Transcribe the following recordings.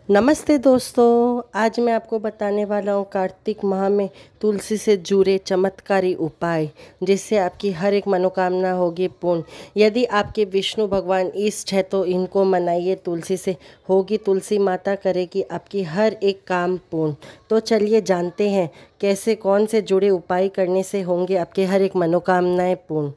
नमस्ते दोस्तों। आज मैं आपको बताने वाला हूँ कार्तिक माह में तुलसी से जुड़े चमत्कारी उपाय, जिससे आपकी हर एक मनोकामना होगी पूर्ण। यदि आपके विष्णु भगवान इष्ट है तो इनको मनाइए, तुलसी से होगी, तुलसी माता करेगी आपकी हर एक काम पूर्ण। तो चलिए जानते हैं कैसे कौन से जुड़े उपाय करने से होंगे आपके हर एक मनोकामनाएँ पूर्ण।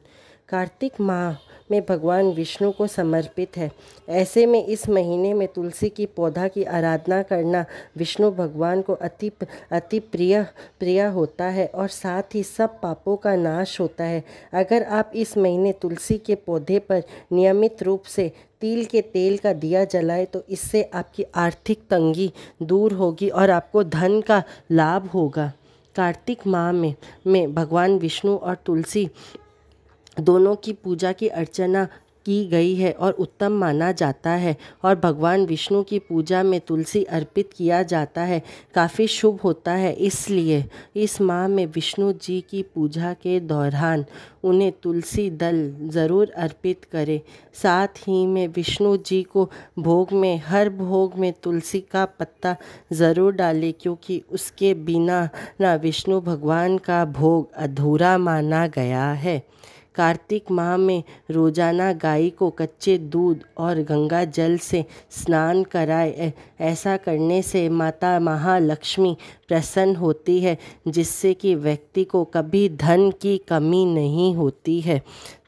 कार्तिक माह में भगवान विष्णु को समर्पित है। ऐसे में इस महीने में तुलसी की पौधा की आराधना करना विष्णु भगवान को अति प्रिय होता है और साथ ही सब पापों का नाश होता है। अगर आप इस महीने तुलसी के पौधे पर नियमित रूप से तिल के तेल का दिया जलाए तो इससे आपकी आर्थिक तंगी दूर होगी और आपको धन का लाभ होगा। कार्तिक माह में भगवान विष्णु और तुलसी दोनों की पूजा की अर्चना की गई है और उत्तम माना जाता है, और भगवान विष्णु की पूजा में तुलसी अर्पित किया जाता है, काफ़ी शुभ होता है। इसलिए इस माह में विष्णु जी की पूजा के दौरान उन्हें तुलसी दल ज़रूर अर्पित करें। साथ ही में विष्णु जी को हर भोग में तुलसी का पत्ता ज़रूर डालें, क्योंकि उसके बिना ना विष्णु भगवान का भोग अधूरा माना गया है। कार्तिक माह में रोजाना गाय को कच्चे दूध और गंगा जल से स्नान कराए। ऐसा करने से माता महालक्ष्मी प्रसन्न होती है, जिससे कि व्यक्ति को कभी धन की कमी नहीं होती है।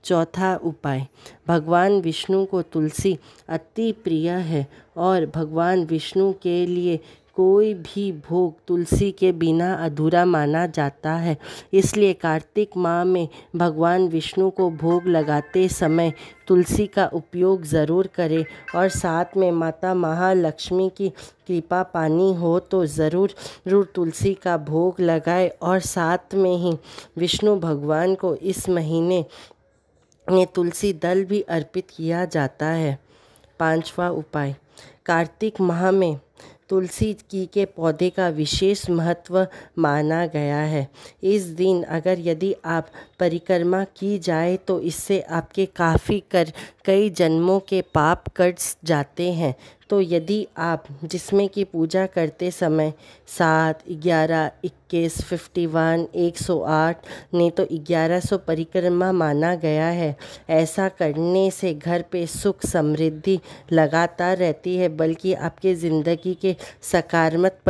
चौथा उपाय, भगवान विष्णु को तुलसी अति प्रिय है और भगवान विष्णु के लिए कोई भी भोग तुलसी के बिना अधूरा माना जाता है। इसलिए कार्तिक माह में भगवान विष्णु को भोग लगाते समय तुलसी का उपयोग ज़रूर करें, और साथ में माता महालक्ष्मी की कृपा पानी हो तो ज़रूर तुलसी का भोग लगाए। और साथ में ही विष्णु भगवान को इस महीने में तुलसी दल भी अर्पित किया जाता है। पांचवा उपाय, कार्तिक माह में तुलसी के पौधे का विशेष महत्व माना गया है। इस दिन यदि आप परिक्रमा की जाए तो इससे आपके कई जन्मों के पाप कट जाते हैं। तो यदि आप जिसमें की पूजा करते समय 7, 11, 21, 51, 108 नहीं तो 1100 परिक्रमा माना गया है। ऐसा करने से घर पे सुख समृद्धि लगातार रहती है, बल्कि आपके ज़िंदगी के सकारात्मक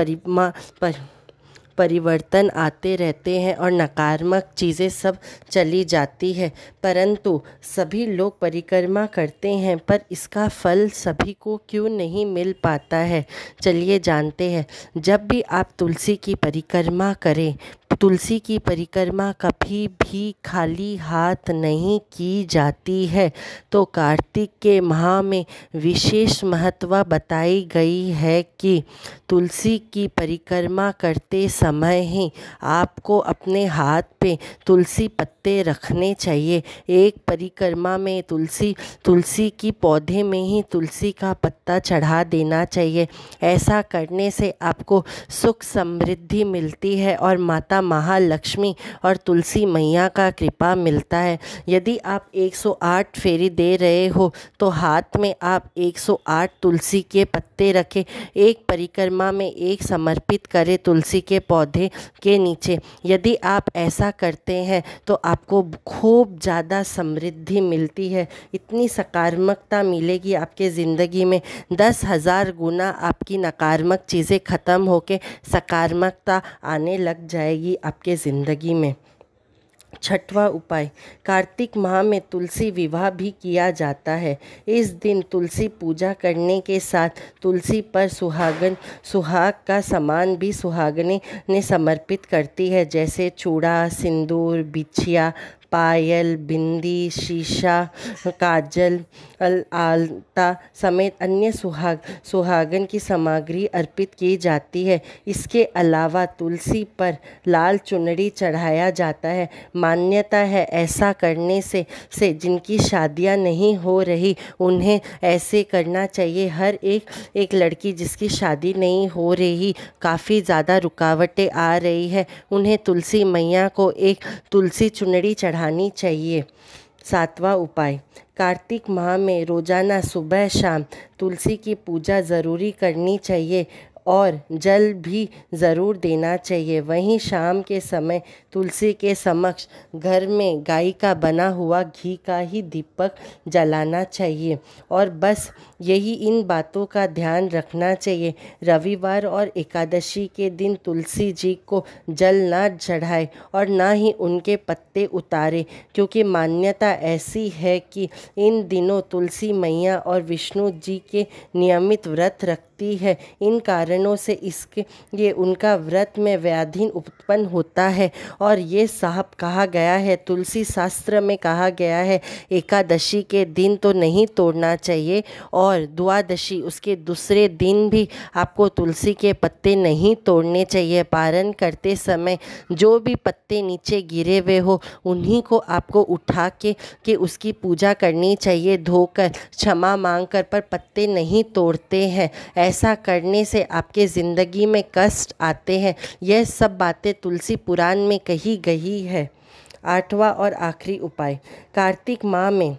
परिवर्तन आते रहते हैं और नकारात्मक चीज़ें सब चली जाती है। परंतु सभी लोग परिक्रमा करते हैं, पर इसका फल सभी को क्यों नहीं मिल पाता है, चलिए जानते हैं। जब भी आप तुलसी की परिक्रमा करें, तुलसी की परिक्रमा कभी भी खाली हाथ नहीं की जाती है। तो कार्तिक के माह में विशेष महत्व बताई गई है कि तुलसी की परिक्रमा करते समय ही आपको अपने हाथ पे तुलसी पत्ते रखने चाहिए। एक परिक्रमा में तुलसी की पौधे में ही तुलसी का पत्ता चढ़ा देना चाहिए। ऐसा करने से आपको सुख समृद्धि मिलती है और माता महालक्ष्मी और तुलसी मैया का कृपा मिलता है। यदि आप 108 फेरी दे रहे हो तो हाथ में आप 108 तुलसी के पत्ते रखें। एक परिक्रमा में एक समर्पित करें तुलसी के पौधे के नीचे। यदि आप ऐसा करते हैं तो आपको खूब ज़्यादा समृद्धि मिलती है, इतनी सकारात्मकता मिलेगी आपके ज़िंदगी में, 10,000 गुना आपकी नकारात्मक चीज़ें ख़त्म होके सकारात्मकता आने लग जाएगी आपके ज़िंदगी में। छठवां उपाय, कार्तिक माह में तुलसी विवाह भी किया जाता है। इस दिन तुलसी पूजा करने के साथ तुलसी पर सुहाग का सामान भी सुहागने ने समर्पित करती है, जैसे चूड़ा, सिंदूर, बिछिया, पायल, बिंदी, शीशा, काजल, आलता समेत अन्य सुहागन की सामग्री अर्पित की जाती है। इसके अलावा तुलसी पर लाल चुनरी चढ़ाया जाता है। मान्यता है ऐसा करने से जिनकी शादियां नहीं हो रही उन्हें ऐसे करना चाहिए। हर एक लड़की जिसकी शादी नहीं हो रही, काफ़ी ज़्यादा रुकावटें आ रही है, उन्हें तुलसी मैया को एक तुलसी चुनरी चढ़ानी चाहिए। 7वां उपाय, कार्तिक माह में रोज़ाना सुबह शाम तुलसी की पूजा ज़रूरी करनी चाहिए और जल भी ज़रूर देना चाहिए। वहीं शाम के समय तुलसी के समक्ष घर में गाय का बना हुआ घी का ही दीपक जलाना चाहिए और बस यही इन बातों का ध्यान रखना चाहिए। रविवार और एकादशी के दिन तुलसी जी को जल ना चढ़ाए और ना ही उनके पत्ते उतारे, क्योंकि मान्यता ऐसी है कि इन दिनों तुलसी मैया और विष्णु जी के नियमित व्रत रखती है। इन कारणों से इसके ये उनका व्रत में व्याधि उत्पन्न होता है और ये साफ कहा गया है, तुलसी शास्त्र में कहा गया है, एकादशी के दिन तो नहीं तोड़ना चाहिए और द्वादशी उसके दूसरे दिन भी आपको तुलसी के पत्ते नहीं तोड़ने चाहिए। पारण करते समय जो भी पत्ते नीचे गिरे हुए हो उन्हीं को आपको उठा के उसकी पूजा करनी चाहिए, धोकर क्षमा मांगकर, पर पत्ते नहीं तोड़ते हैं। ऐसा करने से आपके ज़िंदगी में कष्ट आते हैं। यह सब बातें तुलसी पुराण में कही गई है। 8वां और आखिरी उपाय, कार्तिक माह में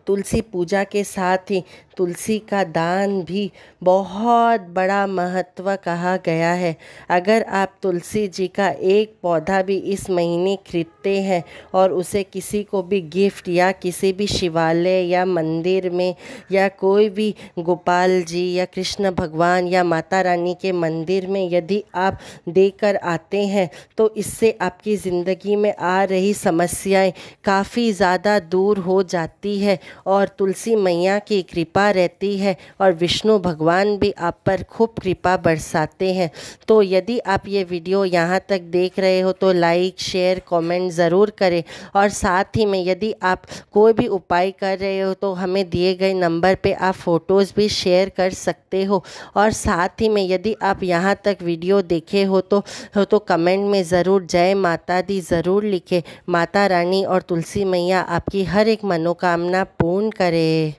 तुलसी पूजा के साथ ही तुलसी का दान भी बहुत बड़ा महत्व कहा गया है। अगर आप तुलसी जी का एक पौधा भी इस महीने खरीदते हैं और उसे किसी को भी गिफ्ट या किसी भी शिवालय या मंदिर में या कोई भी गोपाल जी या कृष्ण भगवान या माता रानी के मंदिर में यदि आप देकर आते हैं तो इससे आपकी ज़िंदगी में आ रही समस्याएं काफ़ी ज़्यादा दूर हो जाती है और तुलसी मैया की कृपा रहती है और विष्णु भगवान भी आप पर खूब कृपा बरसाते हैं। तो यदि आप ये वीडियो यहाँ तक देख रहे हो तो लाइक शेयर कमेंट ज़रूर करें और साथ ही में यदि आप कोई भी उपाय कर रहे हो तो हमें दिए गए नंबर पे आप फ़ोटोज़ भी शेयर कर सकते हो। और साथ ही में यदि आप यहाँ तक वीडियो देखे हो तो कमेंट में ज़रूर जय माता दी ज़रूर लिखें। माता रानी और तुलसी मैया आपकी हर एक मनोकामना पूर्ण करे।